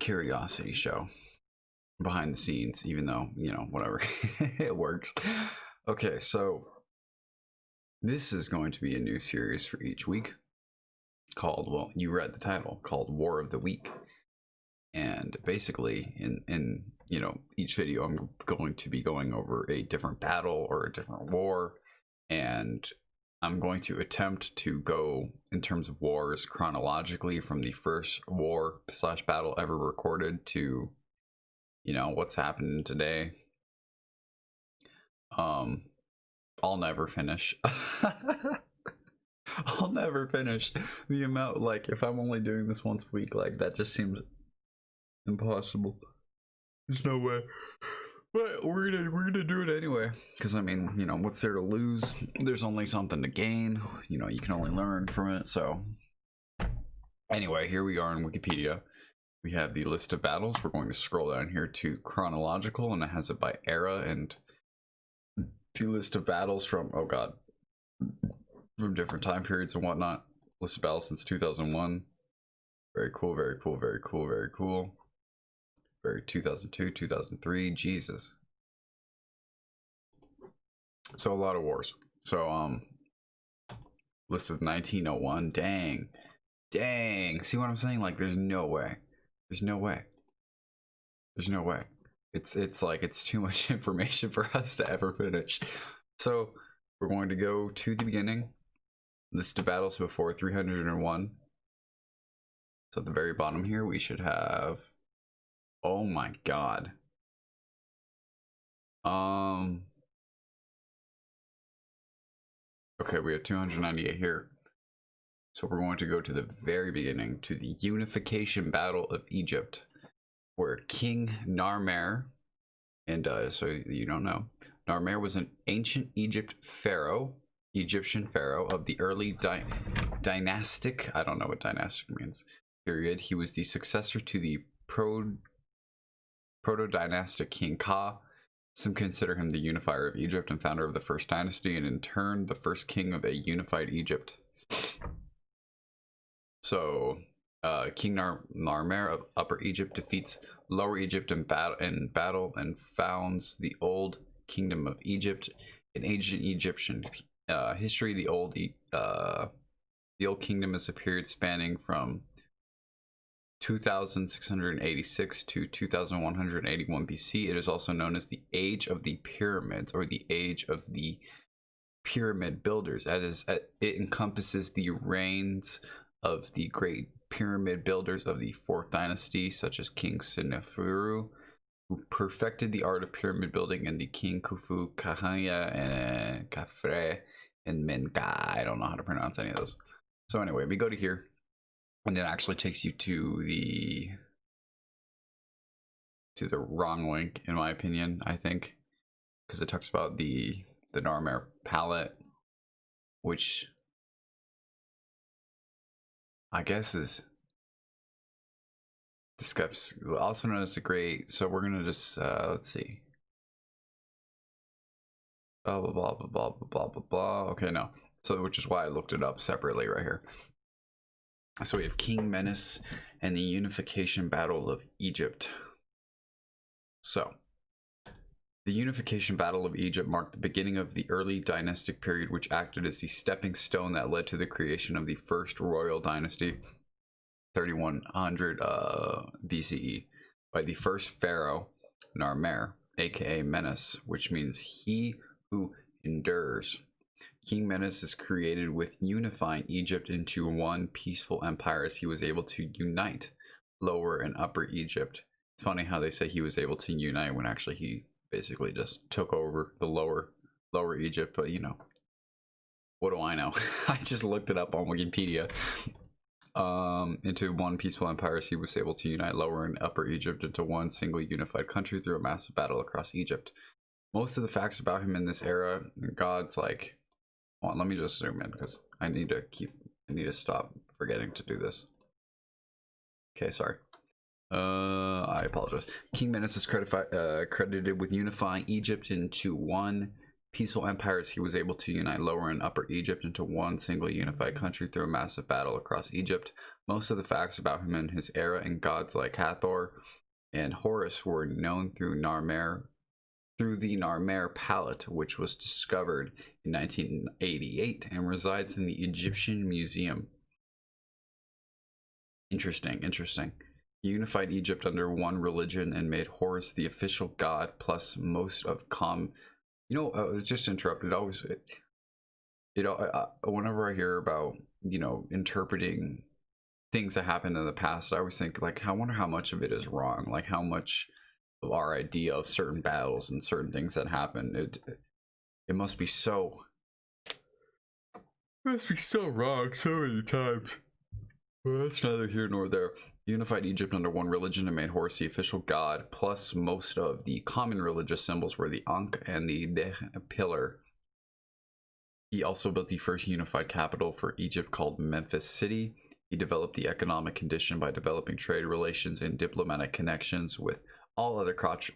curiosity show behind the scenes, even though, you know, whatever. It works. Okay, so this is going to be a new series for each week called, well, you read the title, called War of the Week. And basically in you know, each video I'm going to be going over a different battle or a different war, and I'm going to attempt to go in terms of wars chronologically from the first war / battle ever recorded to, you know, what's happening today. I'll never finish. I'll never finish the amount, like, if I'm only doing this once a week, like, that just seems impossible. There's no way. But we're gonna do it anyway, because I mean, you know, what's there to lose? There's only something to gain. You know, you can only learn from it. So anyway, here we are in Wikipedia. We have the list of battles. We're going to scroll down here to chronological, and it has it by era and the list of battles from, oh god, from different time periods and whatnot. List of battles since 2001. Very cool, very cool, very cool, very cool. Very 2002, 2003, Jesus. So a lot of wars. So list of 1901. Dang. See what I'm saying? Like, there's no way. There's no way. It's like, it's too much information for us to ever finish. So we're going to go to the beginning. List of battles before 301. So at the very bottom here we should have, oh my god. Okay, we have 298 here. So we're going to go to the very beginning, to the Unification Battle of Egypt, where King Narmer, and so you don't know, Narmer was an ancient Egyptian pharaoh of the early dynastic, I don't know what dynastic means, period. He was the successor to the proto-dynastic King Ka. Some consider him the unifier of Egypt and founder of the first dynasty, and in turn the first king of a unified Egypt. So King Narmer of Upper Egypt defeats Lower Egypt in battle and founds the Old Kingdom of Egypt. In ancient Egyptian history, the Old Kingdom is a period spanning from 2686 to 2181 BC. It is also known as the Age of the Pyramids, or the Age of the Pyramid Builders. It encompasses the reigns of the great pyramid builders of the fourth dynasty, such as King Senefru, who perfected the art of pyramid building, and the King Khufu, Kahaya, and Khafre, and Menka. I don't know how to pronounce any of those. So anyway, we go to here, and it actually takes you to the wrong link, in my opinion, I think, because it talks about the Narmer palette, which I guess is discussed, also known as the Great. So we're gonna just let's see. Blah blah blah blah blah blah blah blah. Okay, no. So which is why I looked it up separately right here. So we have King Menes and the Unification Battle of Egypt. So the Unification Battle of Egypt marked the beginning of the early dynastic period, which acted as the stepping stone that led to the creation of the first royal dynasty, 3100 BCE, by the first pharaoh, Narmer, aka Menes, which means he who endures. King Menes is created with unifying Egypt into one peaceful empire, as he was able to unite Lower and Upper Egypt. It's funny how they say he was able to unite when actually he basically just took over the lower Egypt, but you know, what do I know? I just looked it up on Wikipedia. Into one peaceful empire, he was able to unite Lower and Upper Egypt into one single unified country through a massive battle across Egypt. Most of the facts about him in this era, God's like, hold on, let me just zoom in because I need to stop forgetting to do this. Okay, sorry. I apologize. King Menes is credited with unifying Egypt into one peaceful empires, he was able to unite Lower and Upper Egypt into one single unified country through a massive battle across Egypt. Most of the facts about him and his era and gods like Hathor and Horus were known through the Narmer Palette, which was discovered in 1988 and resides in the Egyptian Museum. Interesting. He unified Egypt under one religion and made Horus the official god, plus most of You know, I was just interrupted. Whenever I hear about, interpreting things that happened in the past, I always think, like, I wonder how much of it is wrong. Like, how much of our idea of certain battles and certain things that happen, it must be so wrong so many times. Well, that's neither here nor there. He unified Egypt under one religion and made Horus the official god, plus most of the common religious symbols were the Ankh and the Deh pillar. He also built the first unified capital for Egypt called Memphis City. He developed the economic condition by developing trade relations and diplomatic connections with all other crotches.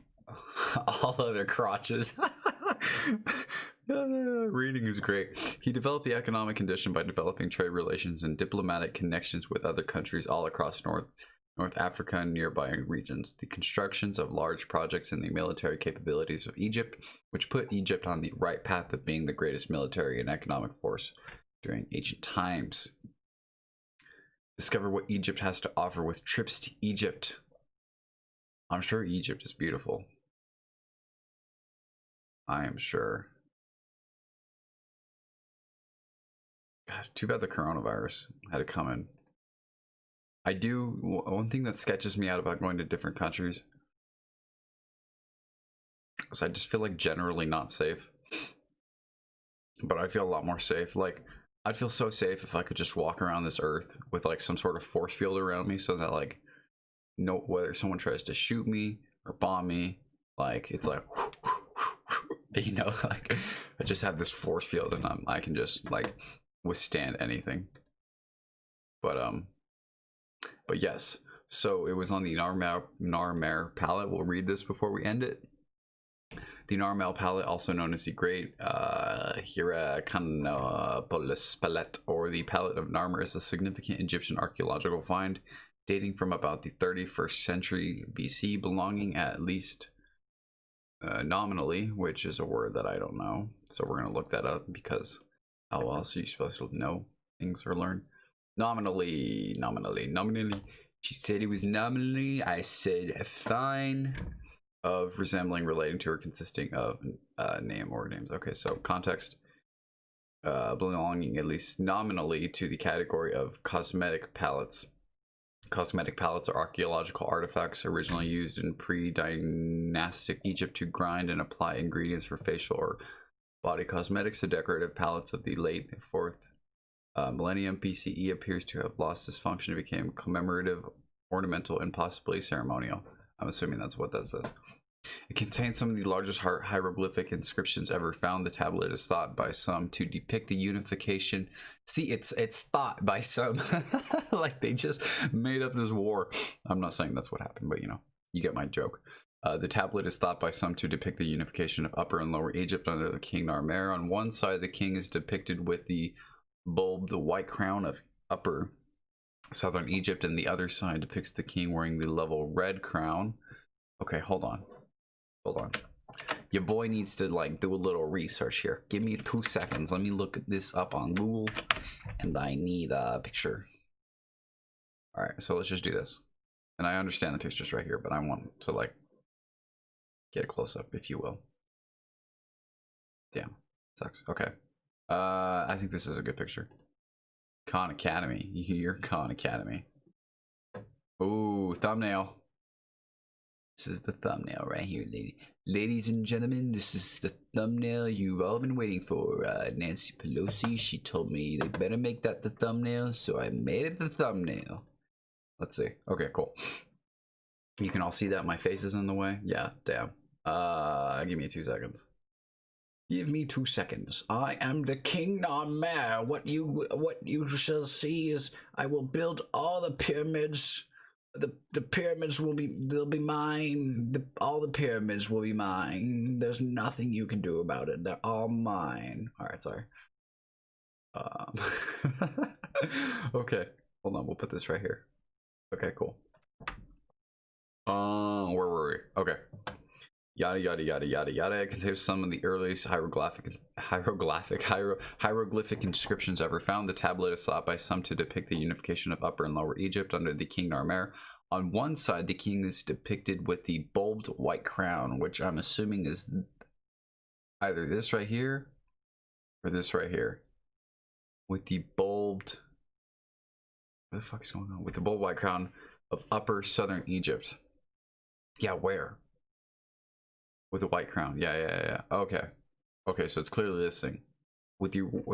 Reading is great. He developed the economic condition by developing trade relations and diplomatic connections with other countries all across North Africa and nearby regions. The constructions of large projects and the military capabilities of Egypt, which put Egypt on the right path of being the greatest military and economic force during ancient times. Discover what Egypt has to offer with trips to Egypt. I'm sure Egypt is beautiful. I am sure. God, too bad the coronavirus had to come in. One thing that sketches me out about going to different countries is I just feel like generally not safe. But I feel a lot more safe. Like, I'd feel so safe if I could just walk around this earth with like some sort of force field around me, so that like, whether someone tries to shoot me or bomb me, like, it's like, like, I just have this force field and I can just like withstand anything. But yes, so it was on the Narmer palette. We'll read this before we end it. The Narmer palette, also known as the Great Hierakonpolis palette, or the Palette of Narmer, is a significant Egyptian archaeological find dating from about the 31st century BC, belonging at least nominally, which is a word that I don't know. So we're going to look that up, because how else are you supposed to know things or learn? Nominally. She said it was nominally. I said fine. Of resembling, relating to, or consisting of name or names. Okay, so context. Belonging at least nominally to the category of cosmetic palettes. Cosmetic palettes are archaeological artifacts originally used in pre-dynastic Egypt to grind and apply ingredients for facial or body cosmetics. The decorative palettes of the late 4th millennium BCE appears to have lost this function and became commemorative, ornamental, and possibly ceremonial. I'm assuming that's what that says. It contains some of the largest hieroglyphic inscriptions ever found. The tablet is thought by some to depict the unification. See, it's thought by some. Like they just made up this war. I'm not saying that's what happened, but you get my joke. The tablet is thought by some to depict the unification of Upper and Lower Egypt under the king Narmer. On one side, the king is depicted with the bulbed white crown of Upper Southern Egypt, and the other side depicts the king wearing the level red crown. Okay, hold on. Your boy needs to like do a little research here. Give me 2 seconds. Let me look this up on Google, and I need a picture. All right, so let's just do this. And I understand the picture's right here, but I want to like get a close up, if you will. Damn, sucks. Okay. I think this is a good picture. Khan Academy. You're Khan Academy. Ooh, thumbnail. This is the thumbnail right here, ladies and gentlemen. This is the thumbnail you've all been waiting for. Nancy Pelosi, she told me they better make that the thumbnail, so I made it the thumbnail. Let's see. Okay, cool. You can all see that my face is in the way. Yeah, damn. Give me 2 seconds. Give me 2 seconds. I am the King Narmer. What you shall see is I will build all the pyramids the pyramids they'll be mine. All the pyramids will be mine. There's nothing you can do about it. They're all mine. All right, sorry. Okay, hold on. We'll put this right here. Okay, cool. Where were we? Okay. Yada yada yada yada yada. It contains some of the earliest hieroglyphic inscriptions ever found. The tablet is thought by some to depict the unification of Upper and Lower Egypt under the King Narmer. On one side, the king is depicted with the bulbed white crown, which I'm assuming is either this right here or this right here. With the bulbed, what the fuck is going on? With the bulbed white crown of Upper Southern Egypt. Yeah, where? With the white crown. Yeah. Okay. Okay, so it's clearly this thing.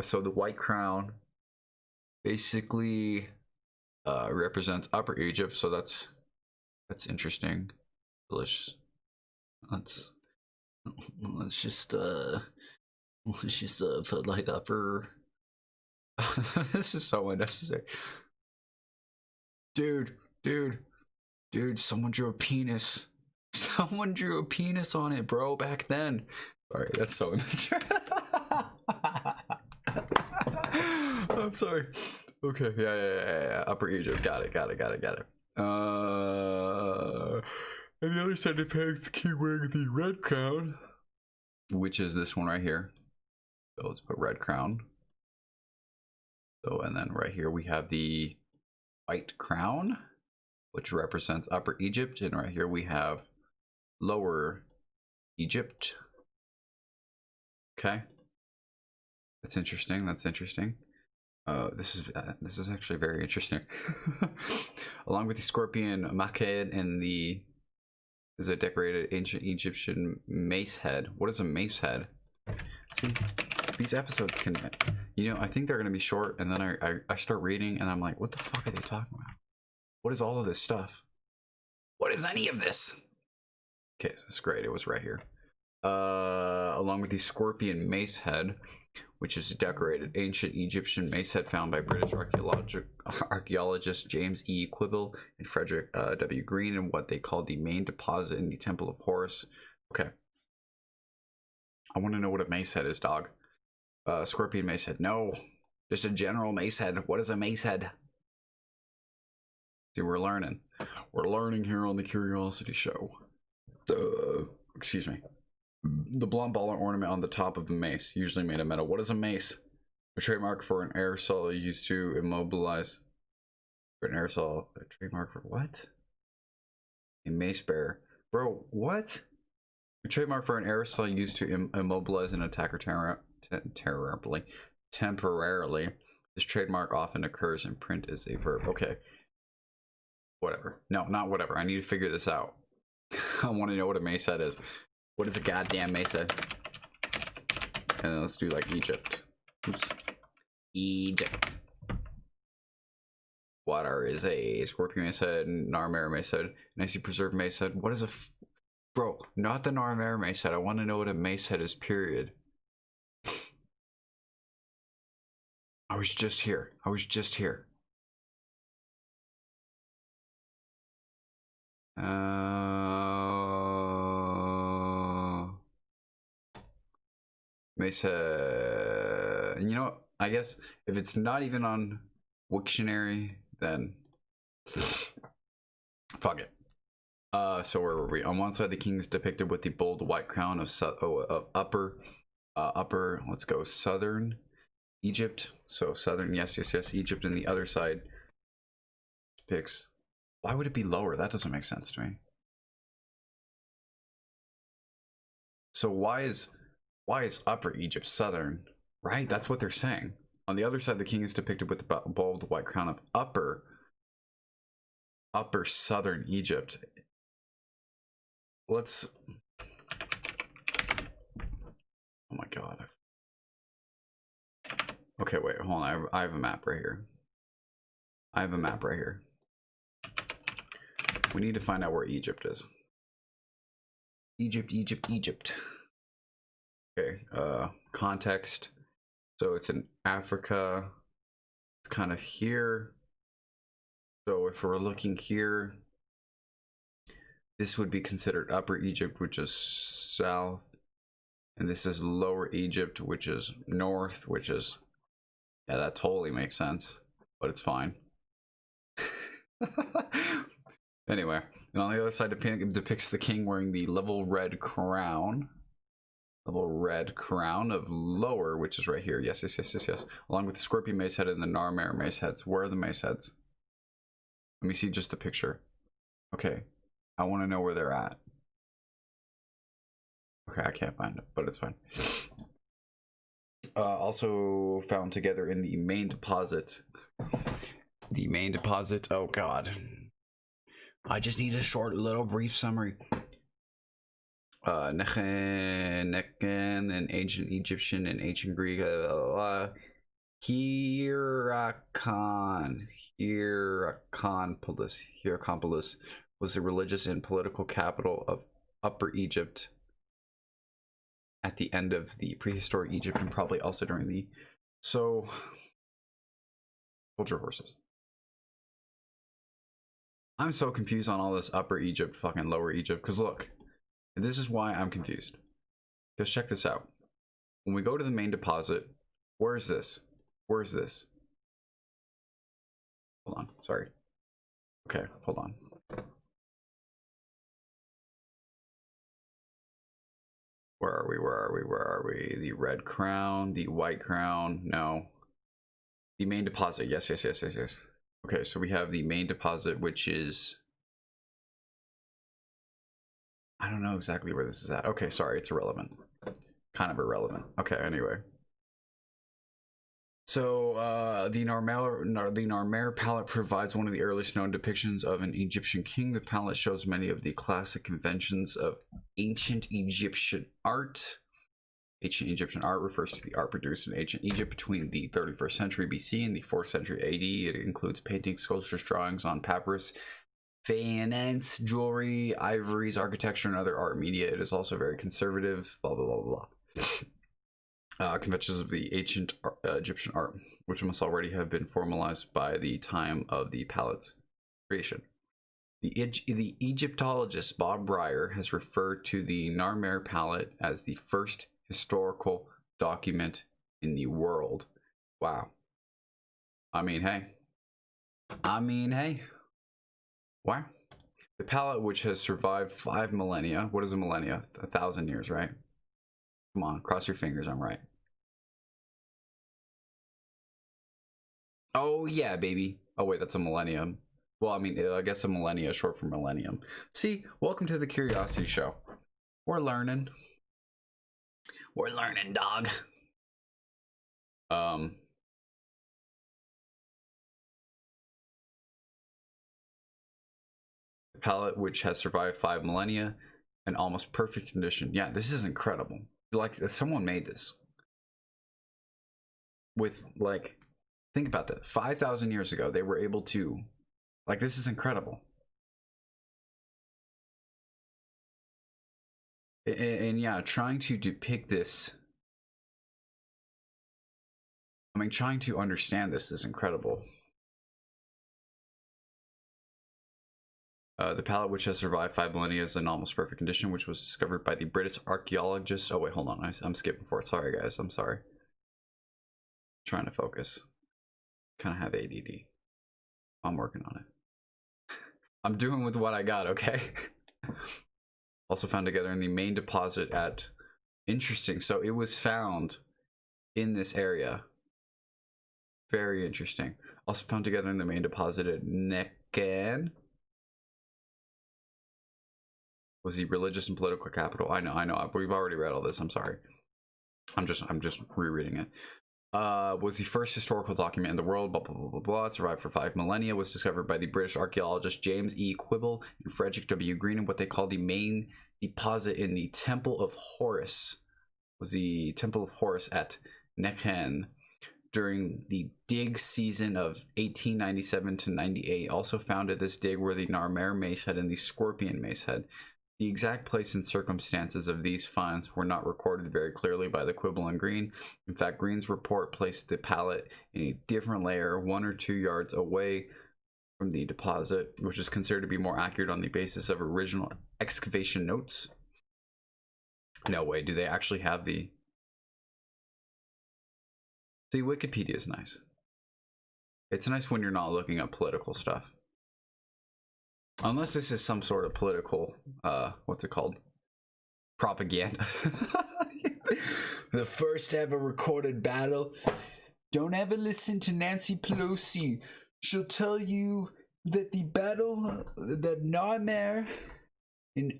So the white crown basically represents Upper Egypt, so that's interesting. Let's just put like Upper. This is so unnecessary. Dude, someone drew a penis. Someone drew a penis on it, bro, back then. Sorry, that's so immature. I'm sorry. Okay, yeah. Upper Egypt, got it. And the other side depicts the king wearing the red crown, which is this one right here. So let's put red crown. So, and then right here we have the white crown, which represents Upper Egypt, and right here we have Lower Egypt. Okay, that's interesting. This is actually very interesting. Along with the scorpion maked and is a decorated ancient Egyptian mace head. What is a mace head? See, these episodes can, I think they're gonna be short, and then I start reading and I'm like, what the fuck are they talking about? What is all of this stuff? What is any of this? Okay, that's great. It was right here. Along with the scorpion mace head, which is a decorated ancient Egyptian mace head found by British archaeologist James E. Quibble and Frederick W. Green in what they called the main deposit in the Temple of Horus. Okay. I want to know what a mace head is, dog. Scorpion mace head. No, just a general mace head. What is a mace head? See, we're learning. We're learning here on the Curiosity Show. Excuse me. The blunt ball or ornament on the top of a mace, usually made of metal. What is a mace? A trademark for an aerosol used to immobilize. For an aerosol, a trademark for what? A mace bearer. Bro, what? A trademark for an aerosol used to immobilize an attacker temporarily. This trademark often occurs in print as a verb. Okay. Whatever. No, not whatever. I need to figure this out. I want to know what a mace head is. What is a goddamn mace head? And then let's do like Egypt. Oops. Egypt. Water is a scorpion mace head, Narmer mace head, nicely preserved mace head. What is a bro? Not the Narmer mace head. I want to know what a mace head is. Period. I was just here. Mace head. You know, I guess if it's not even on Wiktionary, then fuck it. So where were we? On one side, the king is depicted with the bold white crown of upper. Let's go southern Egypt. So southern, yes. Egypt, and the other side depicts. Why would it be lower? That doesn't make sense to me. So why is Upper Egypt southern? Right, that's what they're saying. On the other side, the king is depicted with the bold white crown of upper southern Egypt. Let's. Oh my god. Okay, wait, hold on. I have a map right here. We need to find out where Egypt is. Egypt. Okay, context. So it's in Africa. It's kind of here. So if we're looking here, This would be considered Upper Egypt, which is south. And this is Lower Egypt, which is north, which is... Yeah, that totally makes sense. But it's fine. Anyway, and on the other side depicts the king wearing the level red crown. Level red crown of Lower, which is right here. Yes. Along with the Scorpion Mace Head and the Narmer Mace Heads. Where are the Mace Heads? Let me see just the picture. Okay. I want to know where they're at. Okay, I can't find it, but it's fine. Also found together in the main deposit. The main deposit. Oh god. I just need a short little brief summary. Nekhen, an ancient Egyptian and ancient Greek. Hierakonpolis was the religious and political capital of Upper Egypt at the end of the prehistoric Egypt, and probably also during the... So, hold your horses. I'm so confused on all this Upper Egypt, fucking Lower Egypt, because look, this is why I'm confused. Because check this out. When we go to the main deposit, where is this? Where is this? Hold on, sorry. Okay, hold on. Where are we? The red crown, the white crown, no. The main deposit, yes. Okay, so we have the main deposit, which is... I don't know exactly where this is at. Okay, sorry, it's irrelevant. Kind of irrelevant. Okay, anyway. So, the Narmer palette provides one of the earliest known depictions of an Egyptian king. The palette shows many of the classic conventions of ancient Egyptian art. Ancient Egyptian art refers to the art produced in ancient Egypt between the 31st century BC and the 4th century AD. It includes paintings, sculptures, drawings on papyrus, faience, jewelry, ivories, architecture, and other art media. It is also very conservative, blah, blah, blah, blah. Conventions of the ancient Egyptian art, which must already have been formalized by the time of the palette's creation. The Egyptologist Bob Breyer has referred to the Narmer palette as the first historical document in the world. Wow. I mean, hey. Wow. The palette, which has survived 5 millennia. What is a millennia? 1,000 years, right? Come on, cross your fingers, I'm right. Oh, yeah, baby. Oh, wait, that's a millennium. Well, I mean, I guess a millennia is short for millennium. See, welcome to the Curiosity Show. We're learning. We're learning, dog. The palette, which has survived 5 millennia in almost perfect condition. Yeah, this is incredible. Like, someone made this with, like, think about that. 5,000 years ago, they were able to, like, this is incredible. And yeah, trying to depict this, I mean, trying to understand this is incredible. The palette, which has survived 5 millennia, is in almost perfect condition, which was discovered by the British archaeologist. Oh wait, hold on, I'm skipping forward. Sorry guys, I'm sorry. Trying to focus. Kind of have ADD. I'm working on it. I'm doing with what I got, okay? Also found together in the main deposit at... Interesting, so it was found in this area. Very interesting. Also found together in the main deposit at Nekhen. Was the religious and political capital. I know. We've already read all this. I'm sorry. I'm just rereading it. Was the first historical document in the world. Blah blah blah blah blah. It survived for 5 millennia. Was discovered by the British archaeologist James E. Quibble and Frederick W. Green in what they call the main deposit in the Temple of Horus. Was the Temple of Horus at Nekhen during the dig season of 1897 to 98. Also found at this dig were the Narmer Mace Head and the Scorpion Mace Head. The exact place and circumstances of these finds were not recorded very clearly by the Quibble and Green. In fact, Green's report placed the palette in a different layer, 1 or 2 yards away from the deposit, which is considered to be more accurate on the basis of original excavation notes. No way, do they actually have the... See, Wikipedia is nice. It's nice when you're not looking up political stuff. Unless this is some sort of political, what's it called? Propaganda. The first ever recorded battle. Don't ever listen to Nancy Pelosi. She'll tell you that the battle that Narmer in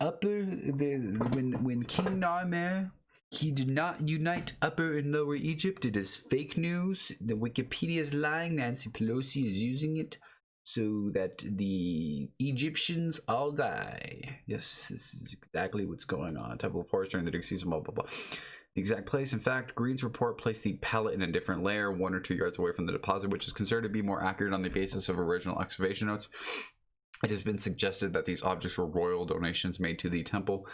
when King Narmer, he did not unite Upper and Lower Egypt. It is fake news. The Wikipedia is lying. Nancy Pelosi is using it so that the Egyptians all die. Yes, this is exactly what's going on. Temple of Horus during the dig season, blah, blah, blah. The exact place. In fact, Green's report placed the pallet in a different layer, 1 or 2 yards away from the deposit, which is considered to be more accurate on the basis of original excavation notes. It has been suggested that these objects were royal donations made to the temple.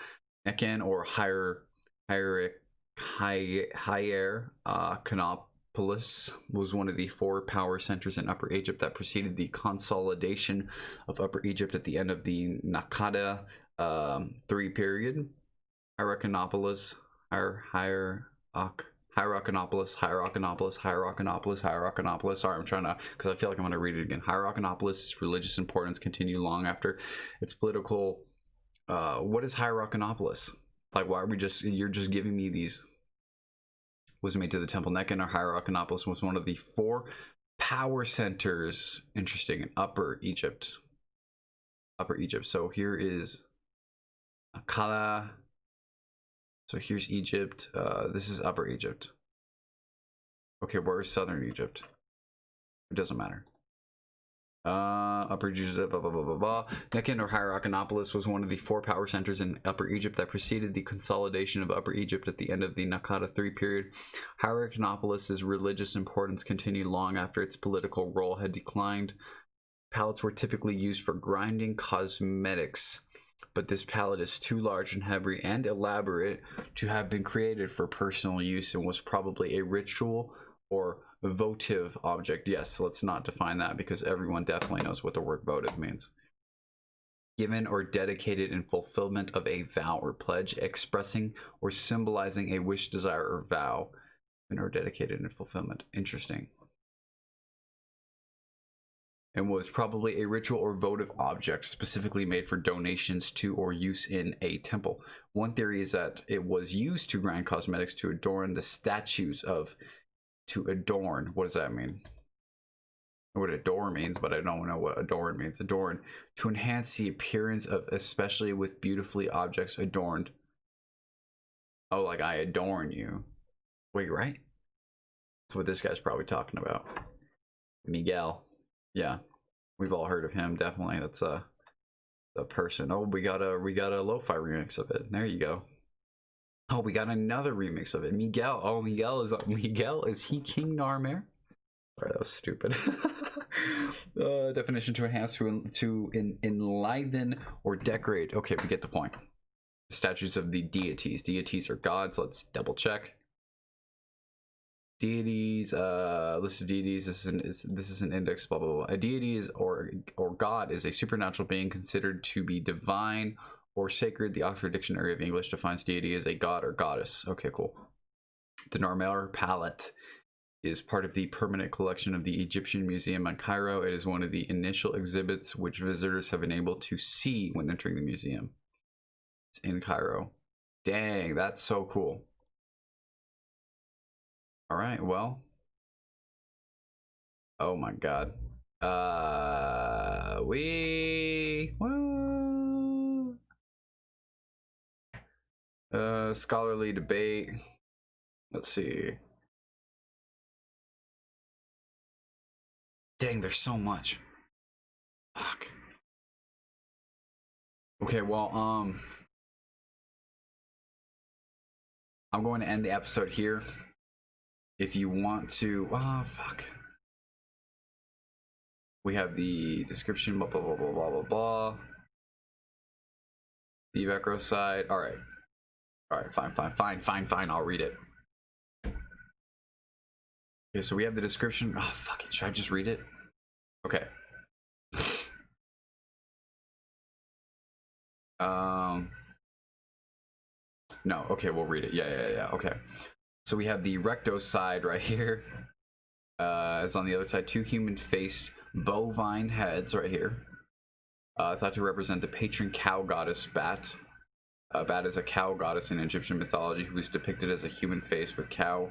Ekan or Hierakonpolis was one of the 4 power centers in Upper Egypt that preceded the consolidation of Upper Egypt at the end of the Naqada III period. Hierakonpolis. Hierakonpolis. Sorry, I'm trying to, because I feel like I'm going to read it again. Hierakonpolis' religious importance continued long after its political. What is Hierakonpolis? Like, why are we just? You're just giving me these. Was made to the temple. Necken or Hierakonpolis was one of the 4 power centers. Interesting in Upper Egypt. Upper Egypt. So here is Akkala. So here's Egypt. This is Upper Egypt. Okay, where is Southern Egypt? It doesn't matter. Upper Egypt, blah, blah, blah, blah, blah. Necken or Hierakonpolis was one of the 4 power centers in Upper Egypt that preceded the consolidation of Upper Egypt at the end of the Naqada III period. Hierakonpolis' religious importance continued long after its political role had declined. Pallets were typically used for grinding cosmetics, but this pallet is too large and heavy and elaborate to have been created for personal use and was probably a ritual or votive object. Yes, let's not define that because everyone definitely knows what the word votive means. Given or dedicated in fulfillment of a vow or pledge, expressing or symbolizing a wish, desire, or vow, and or dedicated in fulfillment. Interesting. And was probably a ritual or votive object specifically made for donations to or use in a temple. One theory is that it was used to grind cosmetics to adorn the statues of, to adorn, what does that mean? I know what adore means, but I don't know what adorn means. Adorn, to enhance the appearance of, especially with beautifully objects adorned. Oh, like I adorn you. Wait, right? That's what this guy's probably talking about. Miguel. Yeah, we've all heard of him. Definitely, that's a person. Oh, we got a lo-fi remix of it. There you go. Oh, we got another remix of it. Miguel. Oh, Miguel is he King Narmer? Sorry, that was stupid. Definition: to enhance, to enliven or decorate. Okay, we get the point. Statues of the deities. Deities are gods. Let's double check. Deities, list of deities. This is an index. Blah blah blah. A deity is or god is a supernatural being considered to be divine or sacred. The Oxford Dictionary of English defines deity as a god or goddess. Okay, cool. The Narmer palette is part of the permanent collection of the Egyptian Museum in Cairo. It is one of the initial exhibits which visitors have been able to see when entering the museum. It's in Cairo. Dang, that's so cool. All right, well. Oh my God. Scholarly debate. Let's see. Dang, there's so much. Fuck. Okay, well, I'm going to end the episode here. If you want to, fuck. We have the description, blah, blah, blah, blah, blah, blah, blah. The macro side. All right. All right, fine. I'll read it. Okay, so we have the description. Oh, fuck it. Should I just read it? Okay. No, okay, we'll read it. Yeah. Okay. So we have the recto side right here. It's on the other side. Two human-faced bovine heads right here. Thought to represent the patron cow goddess Bat. Bat is a cow goddess in Egyptian mythology who is depicted as a human face with cow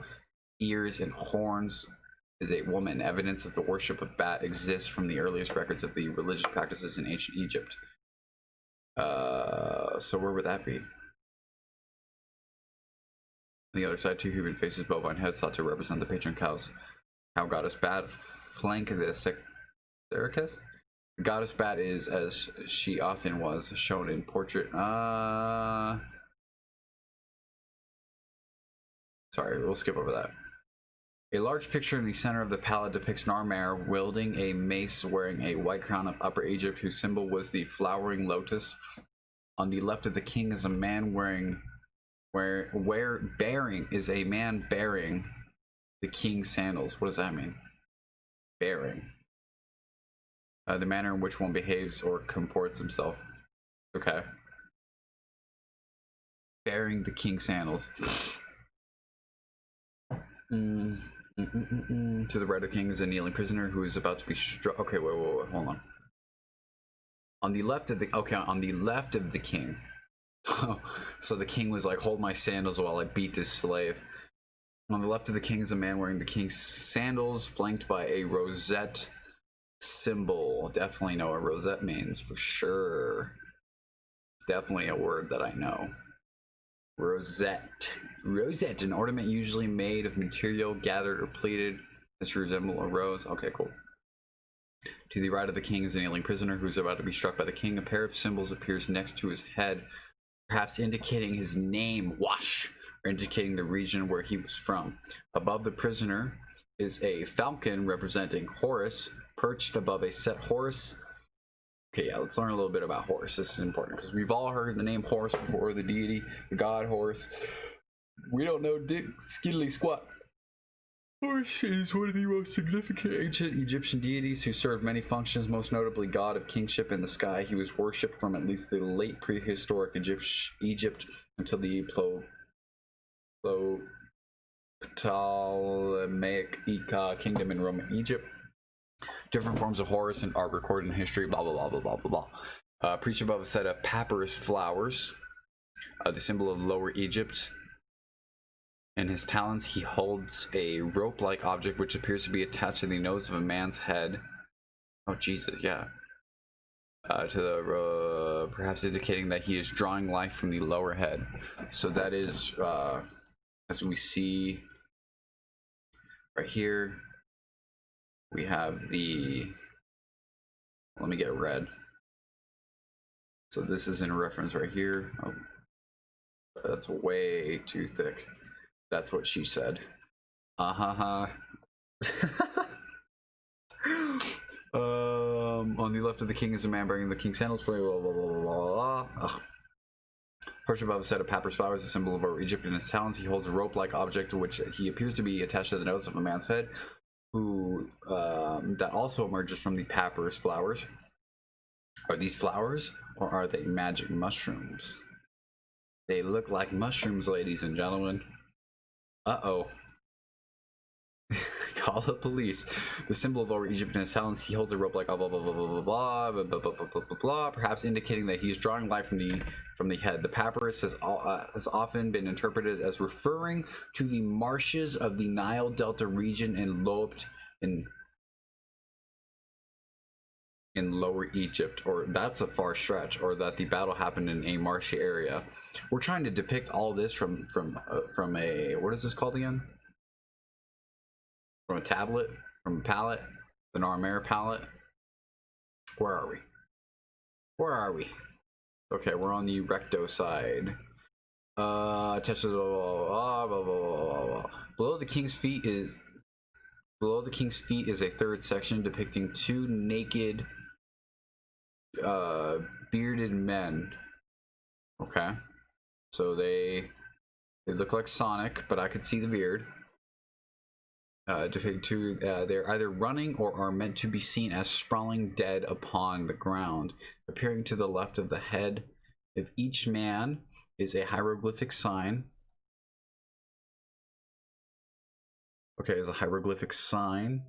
ears and horns. Is a woman. Evidence of the worship of Bat exists from the earliest records of the religious practices in ancient Egypt. So where would that be? On the other side, two human faces, bovine heads, thought to represent the patron cow goddess Bat. Flank the Sericus. The goddess Bat is, as she often was, shown in portrait. Sorry, we'll skip over that. A large picture in the center of the palette depicts Narmer wielding a mace, wearing a white crown of Upper Egypt, whose symbol was the flowering lotus. On the left of the king is a man bearing the king's sandals. What does that mean? Bearing. The manner in which one behaves or comports himself. Okay. Bearing the king's sandals. To the right of the king is a kneeling prisoner who is about to be struck. Okay, wait, hold on. On the left of the king. So the king was like, hold my sandals while I beat this slave. On the left of the king is a man wearing the king's sandals, flanked by a rosette symbol. Definitely know what rosette means for sure. Definitely a word that I know. Rosette, an ornament usually made of material gathered or pleated. This resembles a rose. Okay, cool. To the right of the king is a kneeling prisoner who is about to be struck by the king. A pair of symbols appears next to his head, perhaps indicating his name, Wash, or indicating the region where he was from. Above the prisoner is a falcon representing Horus, perched above a set Horus. Okay, yeah, let's learn a little bit about Horus. This is important because we've all heard the name Horus before, the deity, the god Horus. We don't know dick skiddly squat. Horus is one of the most significant ancient Egyptian deities who served many functions, most notably god of kingship in the sky. He was worshipped from at least the late prehistoric Egypt until the Ptolemaic kingdom in Roman Egypt. Different forms of Horus are recorded in history, blah, blah, blah, blah, blah, blah, blah. Preached above a set of papyrus flowers, the symbol of Lower Egypt. In his talons, he holds a rope-like object which appears to be attached to the nose of a man's head. Oh, Jesus, yeah. Perhaps indicating that he is drawing life from the lower head. So that is, as we see right here, we have let me get red. So this is in reference right here. Oh, that's way too thick. That's what she said. On the left of the king is a man bearing the king's sandals. Blah, blah, blah, blah, blah, blah. Perched above a set of papyrus flowers, a symbol of Lower Egypt. In his talons, he holds a rope-like object, which he appears to be attached to the nose of a man's head, who that also emerges from the papyrus flowers. Are these flowers, or are they magic mushrooms? They look like mushrooms, ladies and gentlemen. Uh-oh. Call the police. The symbol of Lower Egypt in his talons, he holds a rope like blah blah blah blah blah blah blah blah blah blah blah blah, perhaps indicating that he is drawing life from the head. The papyrus has often been interpreted as referring to the marshes of the Nile Delta region in Lower Egypt, or that's a far stretch, or that the battle happened in a marshy area. We're trying to depict all this from a, what is this called again? From a tablet, from a palette, the Narmer palette. Where are we? Okay, we're on the recto side. Attached to the blah, blah, blah, blah, blah. Below the king's feet is a third section depicting two naked bearded men. Okay, so they look like Sonic, but I could see the beard. Depicting two, they're either running or are meant to be seen as sprawling dead upon the ground. Appearing to the left of the head If each man is a hieroglyphic sign, okay, is a hieroglyphic sign.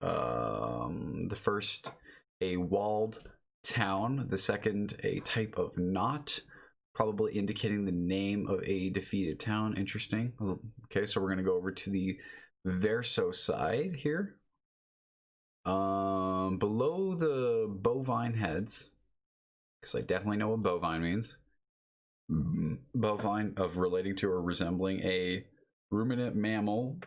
The first, a walled town. The second, a type of knot, probably indicating the name of a defeated town. Interesting. Okay, so we're gonna go over to the verso side here. Below the bovine heads, because I definitely know what bovine means. Bovine, of relating to or resembling a ruminant mammal.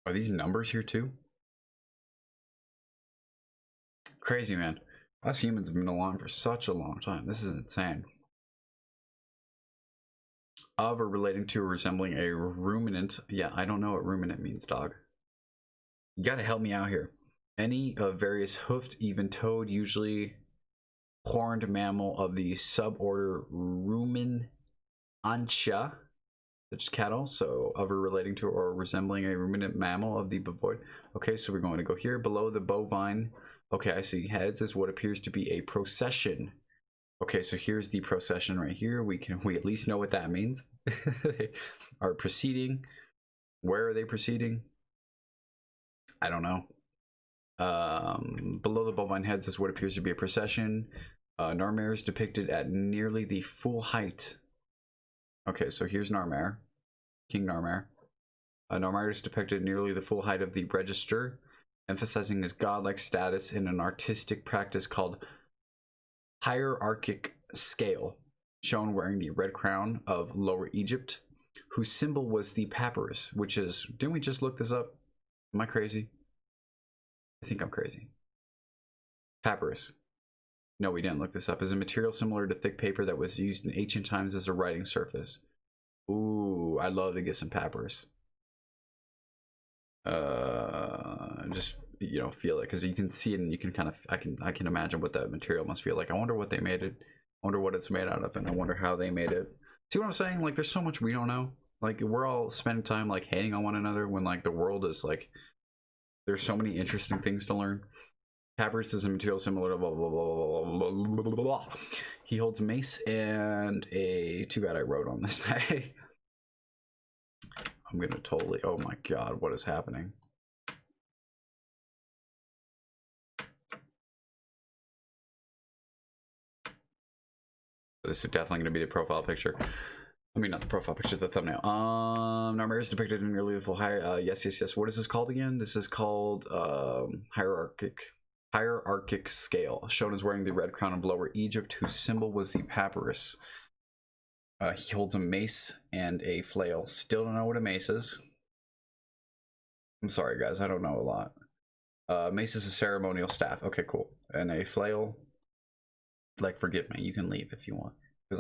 Are these numbers here too? Crazy, man. Us humans have been along for such a long time. This is insane. Of or relating to or resembling a ruminant. Yeah, I don't know what ruminant means, dog. You gotta help me out here. Any of various hoofed, even-toed, usually horned mammal of the suborder Ruminantia, such as cattle. So, of or relating to or resembling a ruminant mammal of the bovoid. Okay, so we're going to go here below the bovine. Okay, I see. Heads is what appears to be a procession. Okay, so here's the procession right here. We at least know what that means. They are proceeding. Where are they proceeding? I don't know. Below the bovine heads is what appears to be a procession. Narmare is depicted at nearly the full height. Okay, so here's Narmare, King Narmare. Narmare is depicted nearly the full height of the register, emphasizing his godlike status in an artistic practice called hierarchic scale, shown wearing the red crown of Lower Egypt, whose symbol was the papyrus, which is, didn't we just look this up? Am I crazy? I think I'm crazy. Papyrus. No, we didn't look this up. Is a material similar to thick paper that was used in ancient times as a writing surface. Ooh, I'd love to get some papyrus. Just, you know, feel it, because you can see it and you can kind of, I can imagine what that material must feel like. I wonder what they made it. I wonder what it's made out of, and I wonder how they made it. See what I'm saying? Like, there's so much we don't know. Like, we're all spending time like hating on one another when like the world is like, there's so many interesting things to learn. Papyrus is a material similar to blah, blah, blah, blah, blah, blah, blah. He holds a mace and a, too bad I wrote on this. I'm gonna totally, oh my god, what is happening? This is definitely gonna be the profile picture. I mean, not the profile picture, the thumbnail. Narmare is depicted in nearly the full high. Yes. What is this called again? This is called hierarchic scale, shown as wearing the red crown of Lower Egypt, whose symbol was the papyrus. He holds a mace and a flail. Still don't know what a mace is. I'm sorry, guys. I don't know a lot. Mace is a ceremonial staff. Okay, cool. And a flail. Like, forgive me. You can leave if you want, because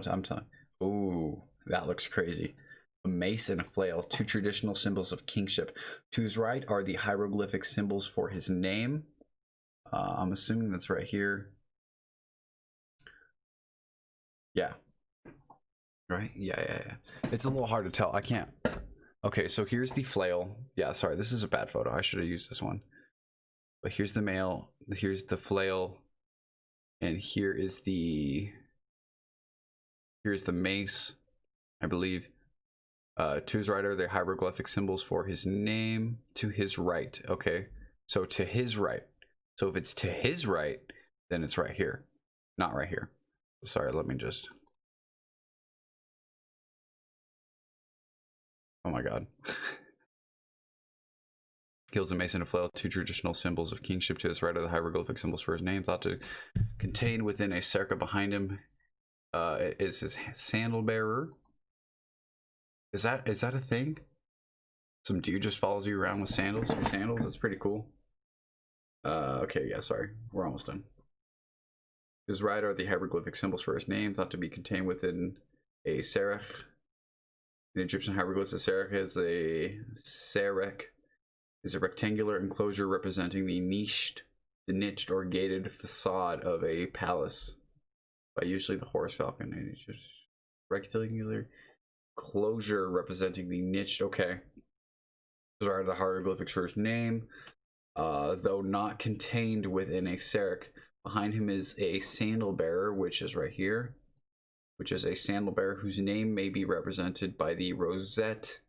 I'm telling. Ooh, that looks crazy. A mace and a flail, two traditional symbols of kingship. To his right are the hieroglyphic symbols for his name. I'm assuming that's right here. Yeah. Right? Yeah. It's a little hard to tell. I can't. Okay, so here's the flail. Yeah, sorry, this is a bad photo. I should have used this one. But here's the male. Here's the flail. And here's the mace, I believe. To his right are the hieroglyphic symbols for his name. To his right. Okay, so to his right. So if it's to his right, then it's right here, not right here. Sorry, let me just. Oh my god. He holds a mace and a flail, two traditional symbols of kingship. To his right are the hieroglyphic symbols for his name, thought to contain within a circa. Behind him is his sandal bearer. Is that a thing? Some dude just follows you around with sandals? That's pretty cool. Okay, yeah, sorry. We're almost done. To his right are the hieroglyphic symbols for his name, thought to be contained within a serech. In Egyptian hieroglyphs, a serech is a rectangular enclosure representing the niched or gated facade of a palace, by usually the horse falcon. And it's just rectangular closure representing the niched. Okay, those are the hieroglyphics for his name. though not contained within a serk. Behind him is a sandal bearer, which is right here, which is a sandal bearer whose name may be represented by the rosette,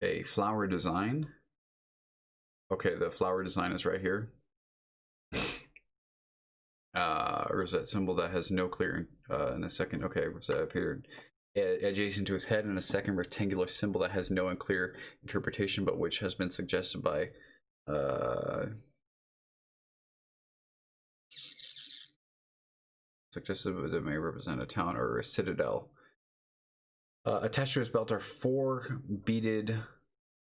a flower design. Okay, the flower design is right here. Rosette symbol that has no clear in a second. Okay, rosette appeared adjacent to his head, and a second rectangular symbol that has no clear interpretation, but which has been suggested by suggested that may represent a town or a citadel. Attached to his belt are 4 beaded.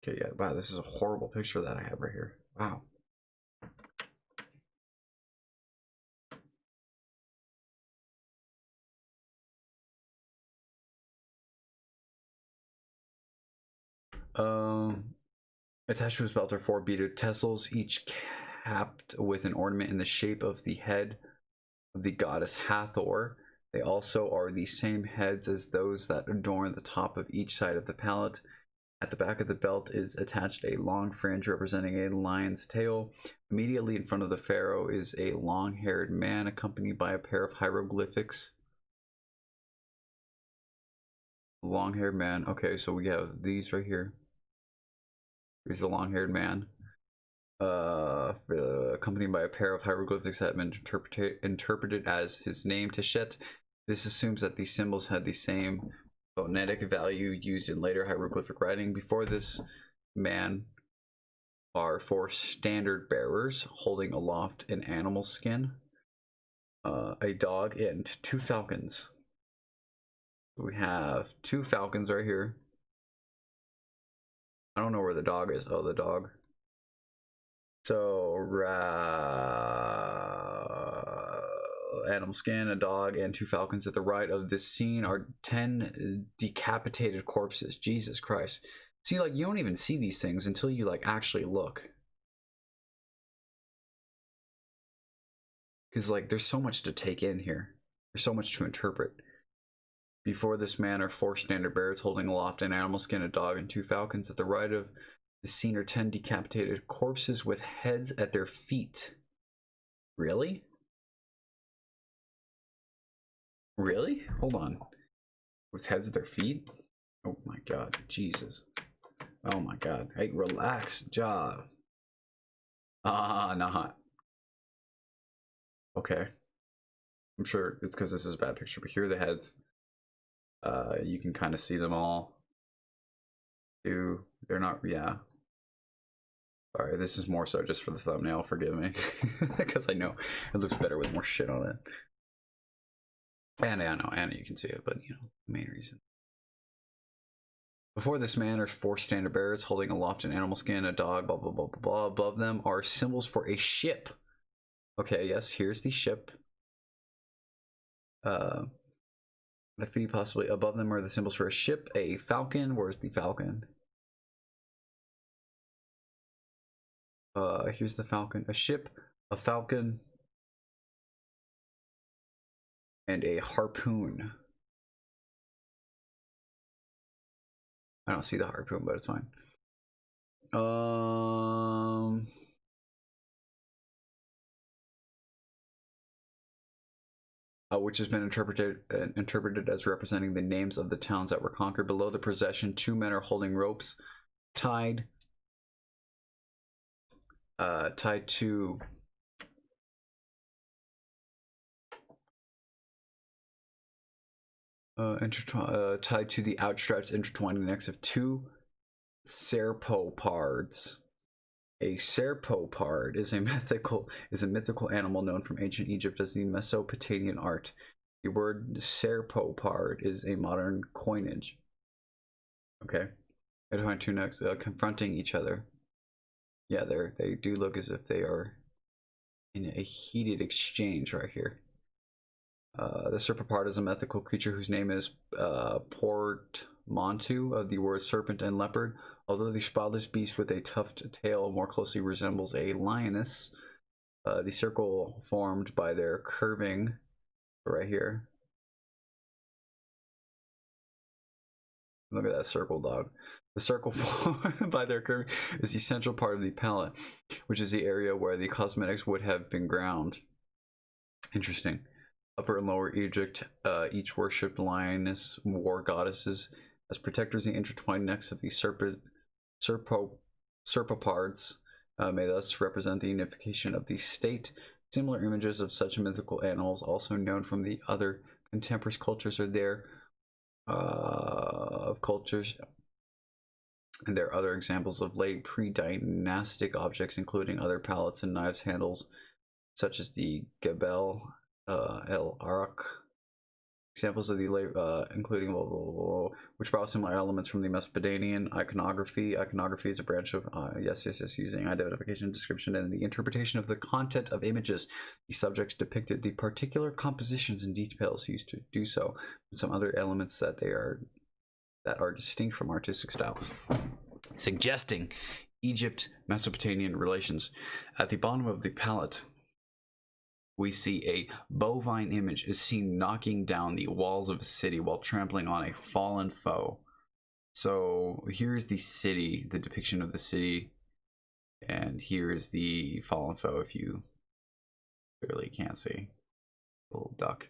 Okay, yeah, wow, this is a horrible picture that I have right here. Wow. Attached to his belt are 4 beaded tassels, each capped with an ornament in the shape of the head of the goddess Hathor. They also are the same heads as those that adorn the top of each side of the palette. At the back of the belt is attached a long fringe representing a lion's tail. Immediately in front of the pharaoh is a long-haired man accompanied by a pair of hieroglyphics. Long-haired man. Okay, so we have these right here. Here's the long-haired man. Accompanied by a pair of hieroglyphics that have been interpreted as his name, Teshet. This assumes that these symbols had the same phonetic value used in later hieroglyphic writing. Before this man are 4 standard bearers holding aloft an animal skin, a dog, and 2 falcons. We have 2 falcons right here. I don't know where the dog is. Oh, the dog. So, animal skin, a dog, and 2 falcons. At the right of this scene are 10 decapitated corpses. Jesus Christ. See, like, you don't even see these things until you, like, actually look. Because, like, there's so much to take in here. There's so much to interpret. Before this man are 4 standard bearers holding aloft an animal skin, a dog, and 2 falcons. At the right of the scene are 10 decapitated corpses with heads at their feet. Really? Really? Hold on. With heads at their feet? Oh my god. Jesus. Oh my god. Hey, relax, job. Not. Okay. I'm sure it's because this is a bad picture, but here are the heads. You can kind of see them all. They're not, yeah. Sorry, this is more so just for the thumbnail, forgive me. Because I know it looks better with more shit on it. And I know, and you can see it, but you know, the main reason. Before this man are 4 standard bearers holding aloft an animal skin, a dog, blah, blah, blah, blah, blah. Above them are symbols for a ship. Okay, yes, here's the ship. The feet possibly above them are the symbols for a ship, a falcon. Where's the falcon? Here's the falcon. A ship, a falcon, and a harpoon. I don't see the harpoon, but it's fine. Which has been interpreted as representing the names of the towns that were conquered. Below the procession, 2 men are holding ropes tied to tied to the outstretched intertwining necks of 2 serpopards. A serpopard is a mythical animal known from ancient Egypt as the Mesopotamian art. The word serpopard is a modern coinage. Okay, I 2 necks confronting each other. Yeah, they do look as if they are in a heated exchange right here. The serpopard is a mythical creature whose name is portmanteau of the words serpent and leopard. Although the spotless beast with a tufted tail more closely resembles a lioness, the circle formed by their curving right here. Look at that circle, dog. The circle formed by their curve is the central part of the palette, which is the area where the cosmetics would have been ground. Interesting. Upper and Lower Egypt each worshipped lioness war goddesses as protectors. The intertwined necks of the serpopards may thus represent the unification of the state. Similar images of such mythical animals, also known from the other contemporary cultures, are there of cultures. And there are other examples of late pre-dynastic objects, including other palettes and knives handles, such as the Gebel El Arak. Examples of the late, including which brought similar elements from the Mesopotamian iconography. Iconography is a branch of using identification, description, and the interpretation of the content of images. The subjects depicted the particular compositions and details used to do so, and some other elements that are distinct from artistic style, suggesting Egypt-Mesopotamian relations. At the bottom of the palette, we see a bovine image is seen knocking down the walls of a city while trampling on a fallen foe. So here's the city, the depiction of the city, and here is the fallen foe, if you clearly can't see. Little duck.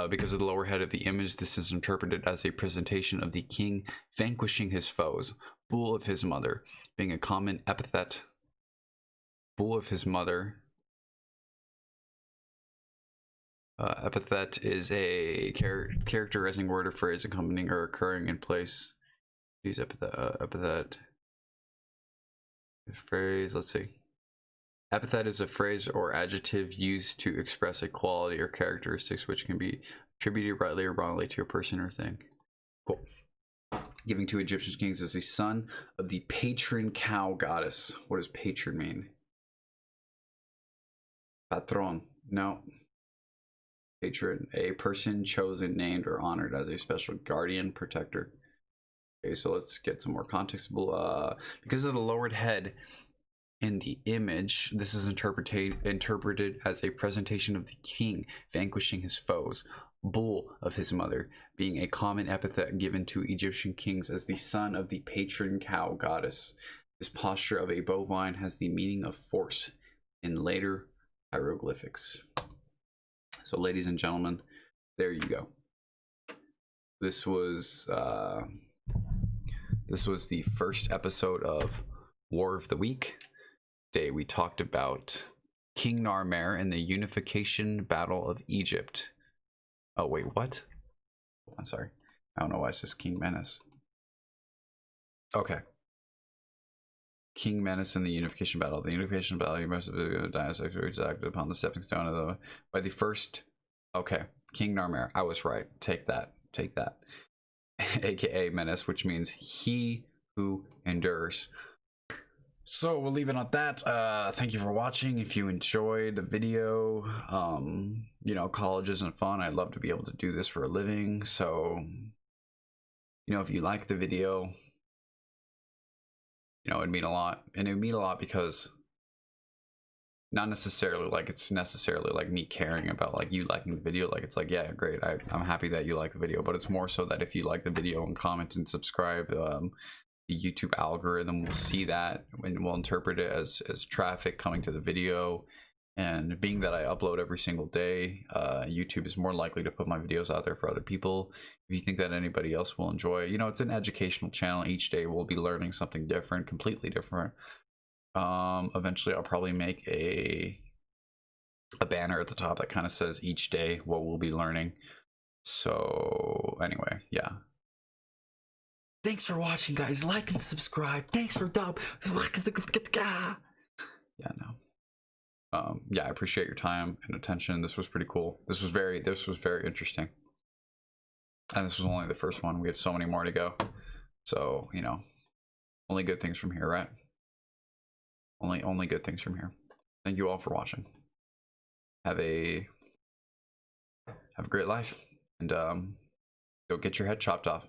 Because of the lower head of the image, this is interpreted as a presentation of the king vanquishing his foes. Bull of his mother being a common epithet. Bull of his mother. Epithet is a characterizing word or phrase accompanying or occurring in place. Use epithet. Phrase, let's see. Epithet is a phrase or adjective used to express a quality or characteristics which can be attributed rightly or wrongly to a person or thing. Cool. Giving to Egyptian kings as the son of the patron cow goddess. What does patron mean? Patron. No. Patron. A person chosen, named, or honored as a special guardian, protector. Okay, so let's get some more context. Because of the lowered head in the image, this is interpreted as a presentation of the king vanquishing his foes. Bull of his mother being a common epithet given to Egyptian kings as the son of the patron cow goddess. This posture of a bovine has the meaning of force in later hieroglyphics. So ladies and gentlemen, there you go. This was the first episode of War of the Week. Today we talked about King Narmer and the Unification Battle of Egypt. Oh wait, what? I'm sorry. I don't know why it says King Menace. Okay. King Menace and the Unification Battle. The Unification Battle, you must have been dynastic acted upon the stepping stone of the by the first. Okay, King Narmer. I was right. Take that. Take that. AKA Menace, which means he who endures. So we'll leave it at that. Thank you for watching. If you enjoyed the video, you know, college isn't fun. I'd love to be able to do this for a living. So, you know, if you like the video, you know, it'd mean a lot. And it would mean a lot because not necessarily like it's necessarily like me caring about like you liking the video. Like it's like, yeah, great. I'm happy that you like the video, but it's more so that if you like the video and comment and subscribe, the YouTube algorithm will see that and will interpret it as traffic coming to the video. And being that I upload every single day, YouTube is more likely to put my videos out there for other people. If you think that anybody else will enjoy, you know, it's an educational channel. Each day we'll be learning something different, completely different. Eventually I'll probably make a banner at the top that kind of says each day what we'll be learning. So anyway, yeah. Thanks for watching, guys. Like and subscribe. Thanks for yeah, no. Yeah, I appreciate your time and attention. This was pretty cool. This was very interesting. And this was only the first one. We have so many more to go. So, you know, only good things from here, right? Only good things from here. Thank you all for watching. Have a great life, and go get your head chopped off.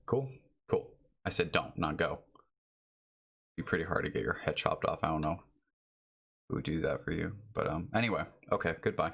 Cool. I said don't, not go. It'd be pretty hard to get your head chopped off. I don't know who would do that for you, but anyway, okay, goodbye.